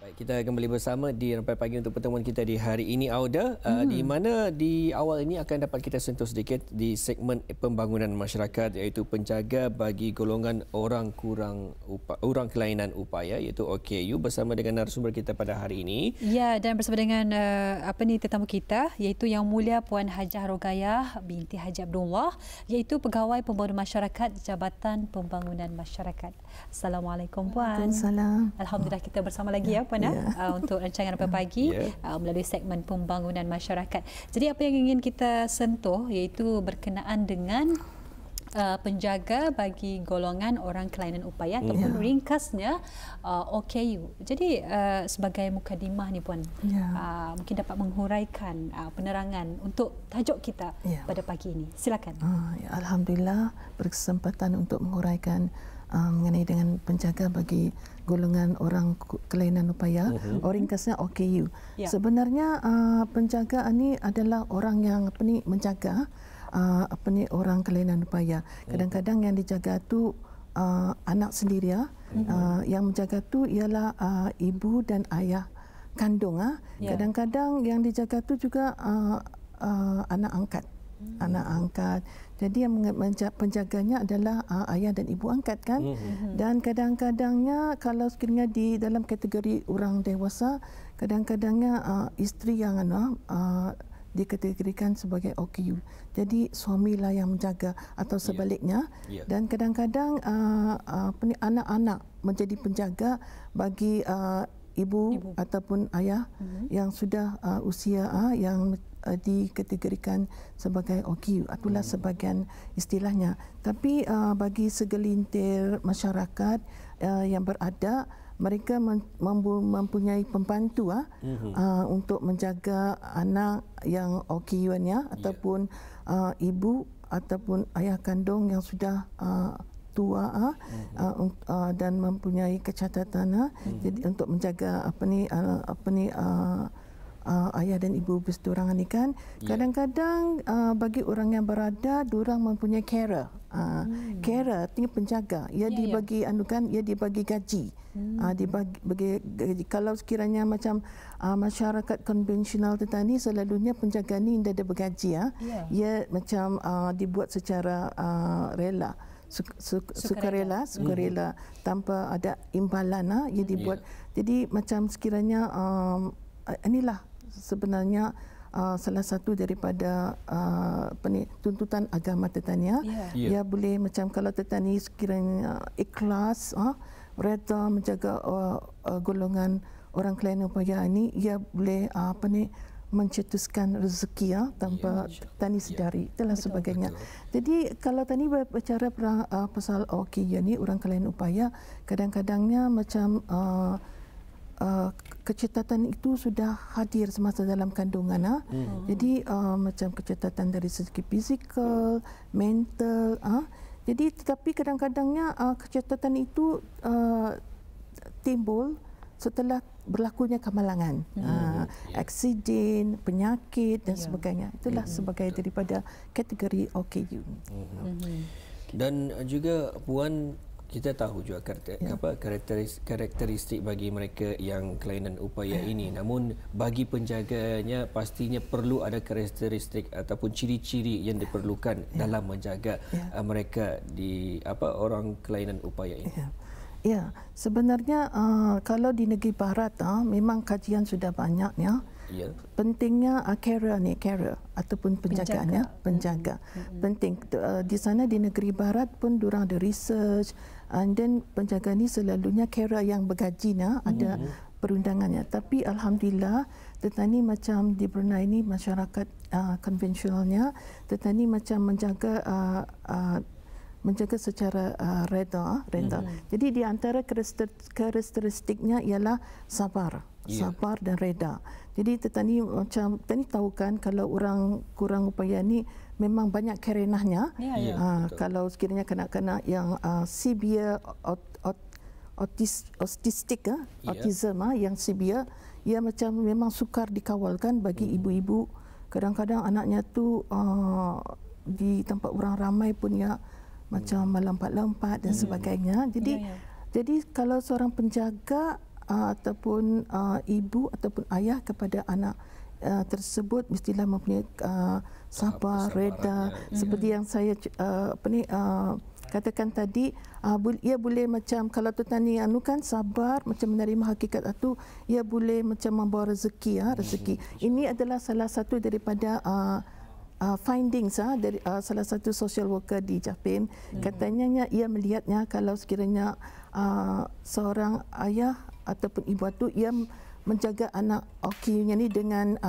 Baik, kita kembali bersama di Rampai Pagi untuk pertemuan kita di hari ini, Auda, di mana di awal ini akan dapat kita sentuh sedikit di segmen pembangunan masyarakat, iaitu penjaga bagi golongan orang kelainan upaya, iaitu OKU, bersama dengan narasumber kita pada hari ini. Ya, dan bersama dengan tetamu kita, iaitu Yang Mulia Puan Hajah Rogayah binti Haji Abdullah, iaitu Pegawai Pembangunan Masyarakat Jabatan Pembangunan Masyarakat. Assalamualaikum Puan. Waalaikumsalam. Alhamdulillah kita bersama lagi ya Puan untuk rancangan Rampai Pagi melalui segmen pembangunan masyarakat. Jadi apa yang ingin kita sentuh iaitu berkenaan dengan penjaga bagi golongan orang kelainan upaya ataupun ringkasnya OKU. Jadi sebagai mukadimah ni Puan, mungkin dapat menghuraikan penerangan untuk tajuk kita pada pagi ini. Silakan. Alhamdulillah berkesempatan untuk menghuraikan mengenai dengan penjaga bagi golongan orang kelainan upaya, ringkasnya OKU. Sebenarnya penjaga ini adalah orang yang menjaga orang kelainan upaya. Kadang-kadang yang dijaga tu anak sendiri yang menjaga tu ialah ibu dan ayah kandung. Kadang-kadang yang dijaga tu juga anak angkat. Anak angkat. Jadi yang penjaganya adalah ayah dan ibu angkat kan. Dan kadang-kadangnya kalau sekiranya di dalam kategori orang dewasa, kadang-kadangnya isteri yang dikategorikan sebagai OKU. Jadi suamilah yang menjaga atau sebaliknya. Dan kadang-kadang anak-anak menjadi penjaga bagi ibu ataupun ayah yang sudah usia yang dikategorikan sebagai OKU. Itulah sebagian istilahnya. Tapi bagi segelintir masyarakat yang berada, mereka mempunyai pembantu untuk menjaga anak yang OKU-nya ataupun ibu ataupun ayah kandung yang sudah tua dan mempunyai kecacatan. Jadi untuk menjaga ayah dan ibu berseturangan ni kan, kadang-kadang bagi orang yang berada, diorang mempunyai carer. Carer artinya penjaga. Ia dibagi ia dibagi gaji. Dibagi gaji. Kalau sekiranya macam masyarakat konvensional tadi, selalunya penjaga ni tidak ada bergaji. Ia macam dibuat secara rela. Sukarela tanpa ada imbalan ia dibuat. Jadi macam sekiranya inilah sebenarnya salah satu daripada tuntutan agama tetania. Ia boleh macam kalau tetani sekiranya ikhlas reda menjaga golongan orang kelainan upaya ini, ia boleh mencetuskan rezeki tanpa tani sedari. Itulah sebagainya. Jadi kalau tani berbicara pasal OKU ni, orang kelainan upaya, kadang-kadangnya macam kecacatan itu sudah hadir semasa dalam kandungan. Jadi macam kecacatan dari segi fizikal, mental. Jadi tetapi kadang-kadangnya kecacatan itu timbul setelah berlakunya kemalangan, aksiden, penyakit dan sebagainya. Itulah sebagai daripada kategori OKU. Dan juga Puan, kita tahu juga karakteristik bagi mereka yang kelainan upaya ini. Namun bagi penjaganya pastinya perlu ada karakteristik ataupun ciri-ciri yang diperlukan dalam menjaga mereka di orang kelainan upaya ini. Ya, sebenarnya kalau di negeri barat memang kajian sudah banyak pentingnya carer ataupun penjagaannya, penjaga. Penting di sana di negeri barat pun diorang ada research, and then penjaga ni selalunya carer yang bergaji ada perundangannya. Tapi alhamdulillah tetani macam di Brunei ni masyarakat konvensionalnya, tetani macam menjaga secara reda. Jadi di antara karakteristiknya ialah sabar dan reda. Jadi tetani macam tani tahu kan, kalau orang kurang upaya ni memang banyak kerenahnya. Kalau sekiranya kanak-kanak yang severe autistic, autism yang severe, ia macam memang sukar dikawalkan bagi ibu-ibu. Kadang-kadang anaknya tu di tempat orang ramai pun macam melompat-lompat dan sebagainya. Jadi kalau seorang penjaga ataupun ibu ataupun ayah kepada anak tersebut mestilah mempunyai sabar, reda, seperti yang saya katakan tadi. Ia boleh macam kalau tuan ni kan sabar macam menerima hakikat itu, ia boleh macam membawa rezeki. Rezeki ini adalah salah satu daripada findings dari salah satu social worker di Japim. Katanya ia melihatnya kalau sekiranya seorang ayah ataupun ibu itu ia menjaga anak OQ-nya ni dengan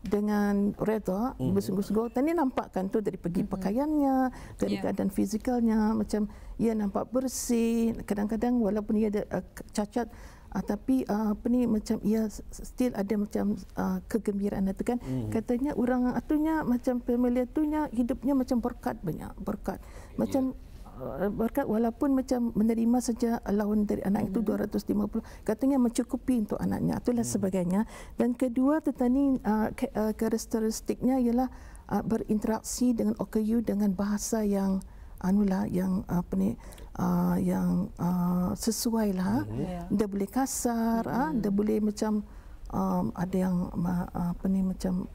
dengan reda, bersungguh-sungguh. Tadi nampakkan tu dari pergi pakaiannya, dari keadaan fizikalnya, macam ia nampak bersih. Kadang-kadang walaupun ia ada cacat, tapi macam ia still ada macam kegembiraan itu kan. Katanya orang atunya macam family atunya hidupnya macam berkat, banyak berkat. Macam berkat walaupun macam menerima saja allowance dari anak itu 250, katanya mencukupi untuk anaknya. Itulah sebagainya. Dan kedua tentang karakteristiknya ialah berinteraksi dengan OKU dengan bahasa yang yang sesuai lah. Dia boleh kasar, dia boleh macam ada yang macam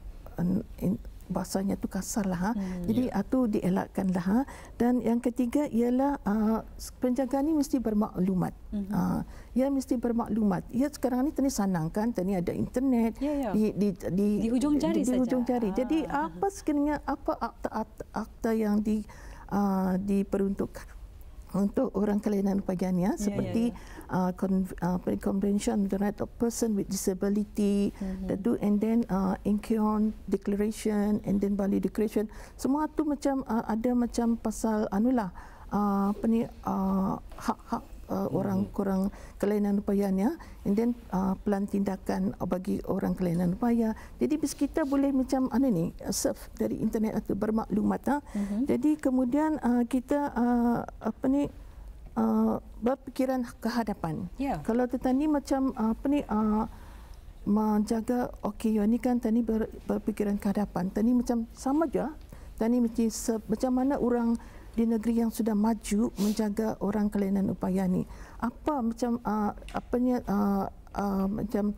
bahasanya tu kasar lah. Jadi itu dielakkan lah. Dan yang ketiga ialah penjaga ni mesti bermaklumat. Ia mesti bermaklumat. Ia sekarang ni tadi senang kan, tadi ada internet di hujung jari saja. Di hujung jari. Jadi apa sekiranya akta yang diperuntukkan untuk orang kelainan upayanya seperti Convention on the Right of Person with Disability, the Do and Then Incheon Declaration and then Bali Declaration, semua tu macam ada macam pasal hak-hak orang kurang kelainan upayanya, and then pelan tindakan bagi orang kelainan upaya. Jadi kita boleh macam surf dari internet atau bermaklumat. Jadi kemudian kita berfikiran ke hadapan. Kalau tadi macam menjaga OKU ni kan tadi berfikiran ke hadapan. Tadi macam sama je. Tadi macam mana orang di negeri yang sudah maju menjaga orang kelainan upaya ni. Apa macam macam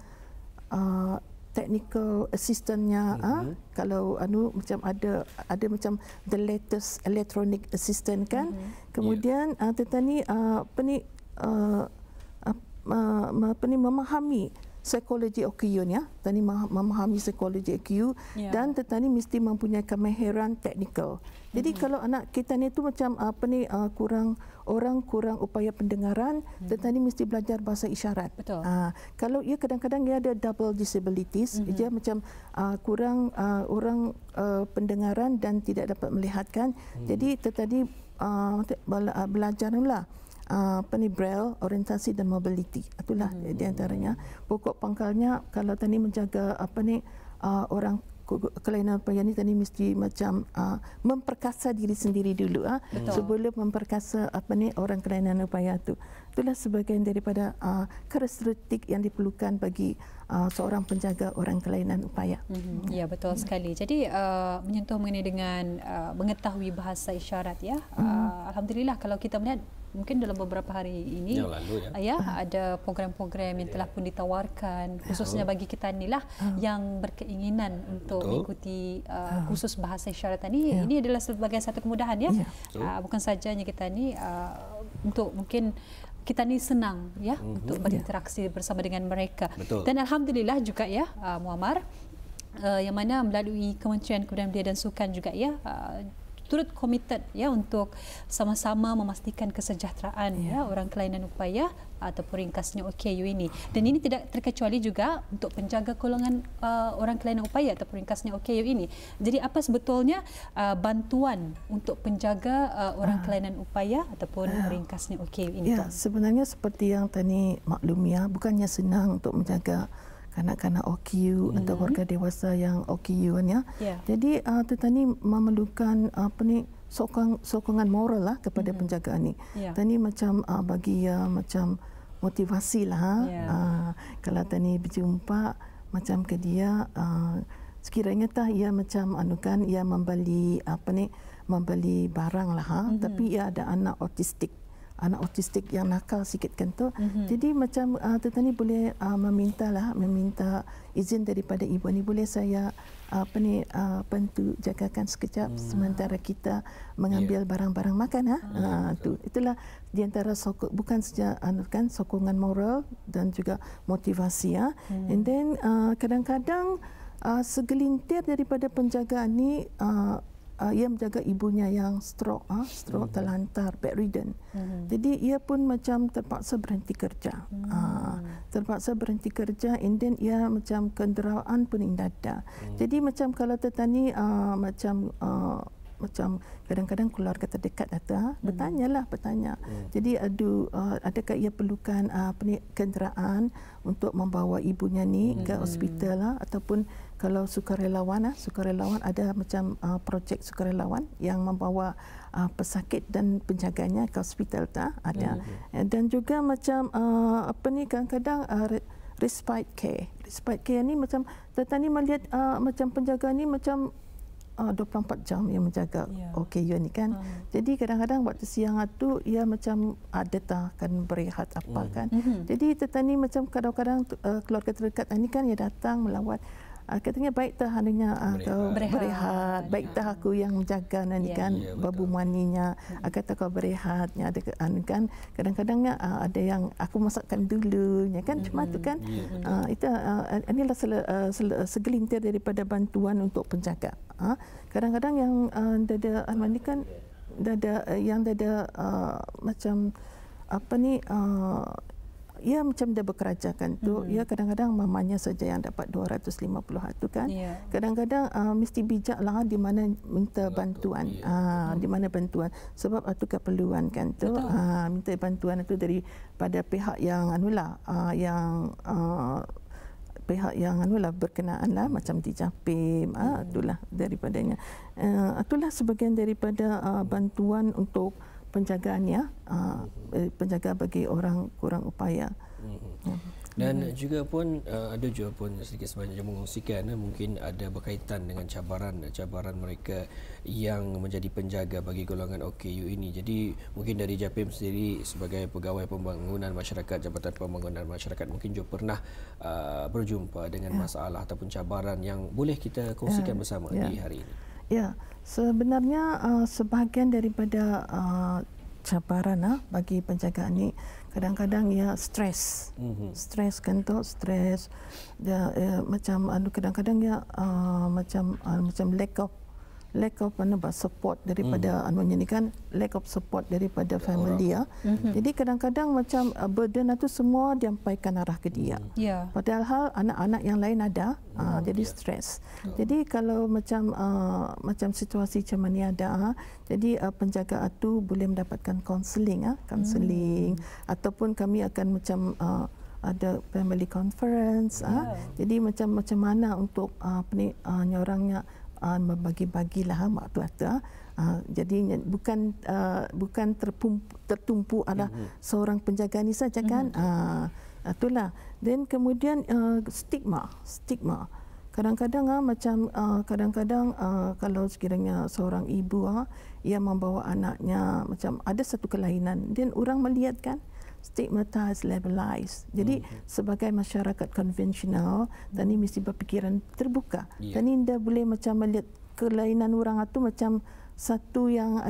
technical assistantnya, kalau macam ada macam the latest electronic assistant kan. Kemudian tentang memahami psikologi OKU ni, tadi memahami psikologi OKU, dan tentang mesti mempunyai kemahiran teknikal. Jadi kalau anak kita ni tu macam kurang upaya pendengaran, tentang mesti belajar bahasa isyarat. Kalau ia kadang-kadang dia ada double disabilities, dia macam kurang orang pendengaran dan tidak dapat melihatkan. Jadi tadi belajarlah Braille, orientasi dan mobility. Itulah di antaranya. Pokok pangkalnya kalau tadi menjaga orang kelainan upaya ni tadi mesti macam memperkasa diri sendiri dulu sebelum memperkasa orang kelainan upaya itu. Itulah sebahagian daripada karakteristik yang diperlukan bagi seorang penjaga orang kelainan upaya. Ya, betul sekali. Jadi menyentuh mengenai dengan mengetahui bahasa isyarat ya. Alhamdulillah kalau kita melihat mungkin dalam beberapa hari ini ada program-program yang telah pun ditawarkan khususnya bagi kita inilah yang berkeinginan untuk mengikuti kursus bahasa isyarat ini. Ini adalah sebagai satu kemudahan ya. Bukan sajanya kita ni untuk mungkin kita ni senang ya untuk berinteraksi bersama dengan mereka. Dan alhamdulillah juga ya Muammar, yang mana melalui Kementerian Kebudayaan Belia dan Sukan juga ya turut komited ya untuk sama-sama memastikan kesejahteraan ya orang kelainan upaya ataupun ringkasnya OKU ini. Dan ini tidak terkecuali juga untuk penjaga golongan orang kelainan upaya ataupun ringkasnya OKU ini. Jadi apa sebetulnya bantuan untuk penjaga orang kelainan upaya ataupun ringkasnya OKU ini? Ya, sebenarnya seperti yang tadi maklum ya, bukannya senang untuk menjaga kanak-kanak OKU atau warga dewasa yang OKU ya. Jadi tadi memerlukan sokongan moral lah kepada penjagaan ni. Tadi macam bagi macam motivasi lah. Kalau tadi berjumpa macam ke dia, sekiranya ia macam ia membeli membeli barang lah. Tapi ia ada anak autistik. anak autistik yang nakal sikit kan tu. Jadi macam Tuan ni boleh meminta izin daripada ibu ni, boleh saya bantu jagakan sekejap sementara kita mengambil barang-barang makan itulah di antara bukan saja sokongan moral dan juga motivasi and then kadang-kadang segelintir daripada penjaga ni ia menjaga ibunya yang stroke terlantar, bedridden. Jadi ia pun macam terpaksa berhenti kerja. And then ia macam kenderaan pening dada. Jadi macam kalau tetani macam kadang-kadang keluarga terdekat datang bertanya. Jadi adakah ia perlukan kenderaan untuk membawa ibunya ni ke hospital ataupun kalau sukarelawan ada macam projek sukarelawan yang membawa pesakit dan penjaganya ke hospital ada. Dan juga macam kadang-kadang respite care ni macam tetani melihat macam penjaga ni macam 24 jam yang menjaga OKU ni kan. Jadi kadang-kadang waktu siang tu ia macam ada akan berehat apa kan. Jadi tetani macam kadang-kadang keluarga terdekat ni kan ia datang melawat. Katanya baik dah hanya kau berehat, baik dah aku yang menjaga nanti kan babu maninya, kata kau berehatnya ada kan kadang-kadangnya ada yang aku masakkan dulunya kan cuma tu kan. Itu inilah segelintir daripada bantuan untuk penjaga. Kadang-kadang yang dada ni kan dada macam ia macam dia bekerjakan tu, ia kadang-kadang mamanya saja yang dapat 250 tu kan. Kadang-kadang mesti bijaklah di mana minta bantuan. Di mana bantuan sebab itu keperluan kan tu. Minta bantuan itu daripada pihak yang pihak yang berkenaan macam di Japim, itulah daripadanya. Itulah sebahagian daripada bantuan untuk penjagaannya, penjaga bagi orang kurang upaya. Dan juga pun ada juga pun sedikit sebanyak mengongsikan mungkin ada berkaitan dengan cabaran mereka yang menjadi penjaga bagi golongan OKU ini. Jadi mungkin dari Japim sendiri sebagai pegawai pembangunan masyarakat, Jabatan Pembangunan Masyarakat mungkin juga pernah berjumpa dengan masalah ataupun cabaran yang boleh kita kongsikan bersama di hari ini. Ya, sebenarnya sebahagian daripada cabaran bagi penjagaan ni kadang-kadang ia stres kan tu, stres dia macam kadang-kadang ia macam lack of support daripada ni kan, lack of support daripada family Jadi kadang-kadang macam burden itu semua diampaikan arah ke dia. Padahal anak-anak yang lain ada, jadi stres. Jadi kalau macam situasi macam ni ada, jadi penjaga itu boleh mendapatkan counselling ataupun kami akan macam ada family conference. Jadi macam mana untuk orangnya membagi-bagilah mak tuata. Jadi bukan tertumpu ada seorang penjaga ni saja kan. Itulah. Dan kemudian stigma. Kadang-kadang kadang-kadang kalau sekiranya seorang ibu ia membawa anaknya macam ada satu kelainan dan orang melihat kan stigmatized, labelized. Jadi sebagai masyarakat konvensional, tani mesti berfikiran terbuka. Tani dah boleh macam melihat kelainan orang itu macam satu yang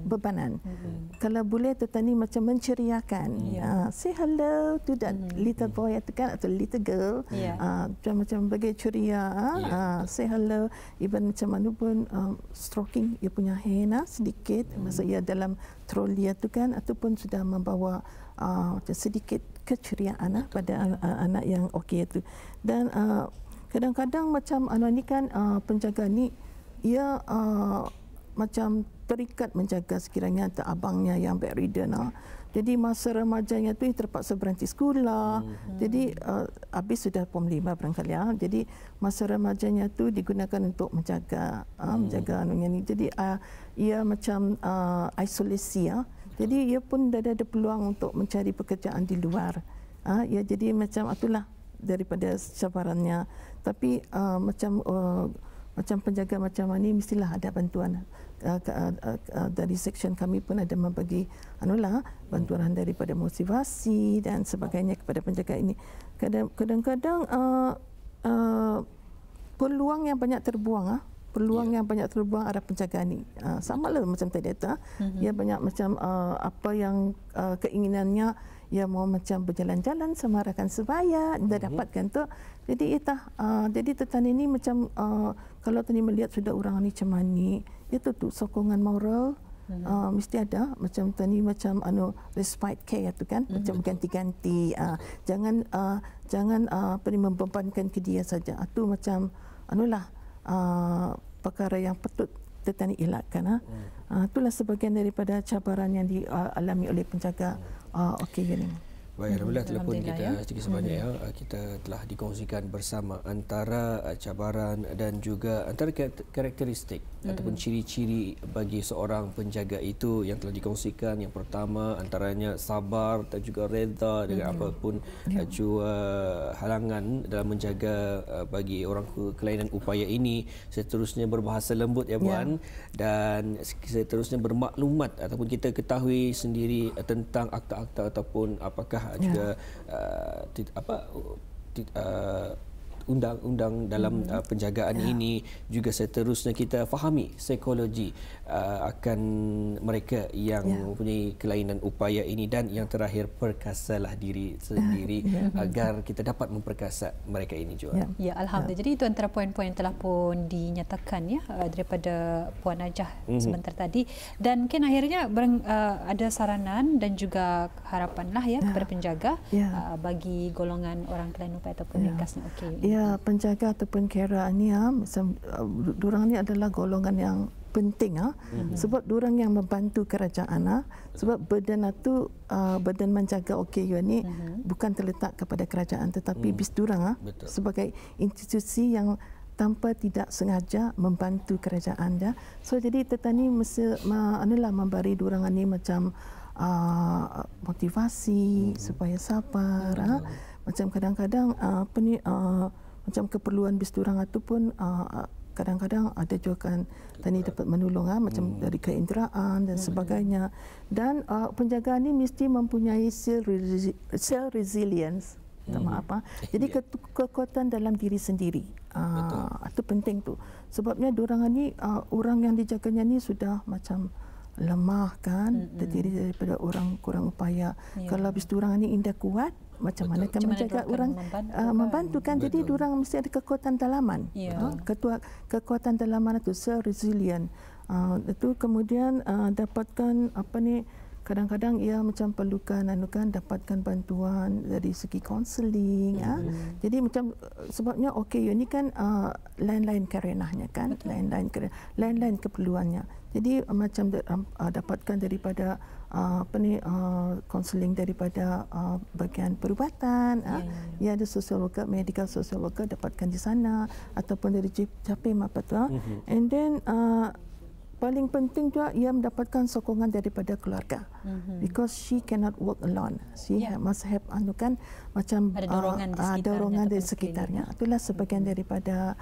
bebanan. Kalau boleh tani macam menceriakan. Say hello to that little boy atau little girl. Macam bagi ceria. Say hello. Even macam mana pun stroking ia punya hand sedikit. Masa ia dalam troli itu kan ataupun sudah membawa sedikit keceriaan pada anak yang okey itu. Dan kadang-kadang macam ni kan penjaga ni ia macam terikat menjaga sekiranya abangnya yang bedridden. Jadi masa remajanya tu terpaksa berhenti sekolah. Jadi habis sudah Form 5 barangkali. Jadi masa remajanya tu digunakan untuk menjaga anunya ni. Jadi ia macam isolasi. Jadi ia pun dah ada peluang untuk mencari pekerjaan di luar. Jadi macam itulah daripada cabarannya. Tapi macam macam penjaga macam ni mestilah ada bantuan. Dari seksyen kami pun ada membagi bantuan daripada motivasi dan sebagainya kepada penjaga ini. Kadang-kadang peluang yang banyak terbuang yang banyak terbuang arah penjaga ni. Sama lah macam tadi dia banyak macam apa yang keinginannya, ia mau macam berjalan-jalan sama rakan sebaya, dia dapatkan tu. Jadi jadi tetan ini macam kalau tadi melihat sudah orang ni macam ni, itu tu sokongan moral mesti ada. Macam tadi macam respite care tu kan, macam ganti-ganti. Jangan membebankan ke dia saja. Itu macam perkara yang patut tetan elakkan. Itulah sebahagian daripada cabaran yang dialami oleh penjaga gini. Baik, alhamdulillah telefon kita sedikit sebanyak kita telah dikongsikan bersama antara cabaran dan juga antara karakteristik ataupun ciri-ciri bagi seorang penjaga itu yang telah dikongsikan. Yang pertama antaranya sabar dan juga reda dengan apapun jua halangan dalam menjaga bagi orang kelainan upaya ini. Seterusnya berbahasa lembut ya Puan, dan seterusnya bermaklumat ataupun kita ketahui sendiri tentang akta-akta ataupun apakah juga undang-undang dalam penjagaan ini. Juga seterusnya kita fahami psikologi akan mereka yang mempunyai kelainan upaya ini, dan yang terakhir perkasalah diri sendiri agar kita dapat memperkasa mereka ini juga. Ya, alhamdulillah. Jadi itu antara poin-poin yang telah pun dinyatakan daripada Puan Najah sebentar tadi, dan mungkin akhirnya ada saranan dan juga harapanlah kepada penjaga bagi golongan orang kelainan upaya ataupun ringkasnya penjaga ataupun carer ni diorang ni adalah golongan yang penting sebab diorang yang membantu kerajaan sebab badan itu badan menjaga OKU ni bukan terletak kepada kerajaan tetapi bis diorang sebagai institusi yang tanpa tidak sengaja membantu kerajaan dia. So jadi tetani mesti memberi diorang ni macam motivasi supaya sabar. Macam kadang-kadang macam keperluan bis diorang itu pun kadang-kadang ada juga kan tadi dapat menolong macam dari keinderaan dan sebagainya. Dan penjagaan ini mesti mempunyai self resilience. Jadi kekuatan dalam diri sendiri. Itu penting tu. Sebabnya diorang ni orang yang dijaganya ni sudah macam lemah kan, terdiri daripada orang kurang upaya. Kalau bis diorang ni indah kuat, macam mana kan menjaga orang membantu kan. Jadi diorang mesti ada kekuatan dalaman. Kekuatan dalaman itu resilient. Itu kemudian dapatkan kadang-kadang ia macam perlukan dapatkan bantuan dari segi kaunseling. Jadi macam sebabnya ini kan lain-lain kerenahnya kan, lain-lain keperluannya. Jadi macam dapatkan daripada kaunseling daripada bahagian perubatan. Ia ada social worker, medical social worker dapatkan di sana, ataupun dari JAPIM and then paling penting juga ia mendapatkan sokongan daripada keluarga, because she cannot work alone. She must have macam ada dorongan dari sekitarnya. Itulah sebagian daripada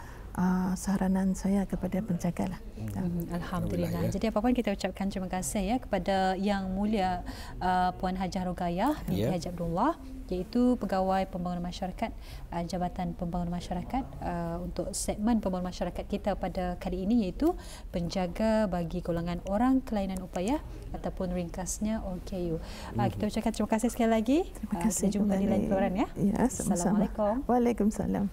saranan saya kepada penjaga lah. Alhamdulillah. Jadi apa-apa kita ucapkan terima kasih kepada Yang Mulia Puan Hajah Rogayah binti Haji Abdullah, iaitu Pegawai Pembangunan Masyarakat Jabatan Pembangunan Masyarakat, untuk segmen pembangunan masyarakat kita pada kali ini, iaitu penjaga bagi golongan orang kelainan upaya ataupun ringkasnya OKU. Kita ucapkan terima kasih sekali lagi. Terima kasih. Kita jumpa di lain program ya. Sama-sama. Assalamualaikum. Waalaikumsalam.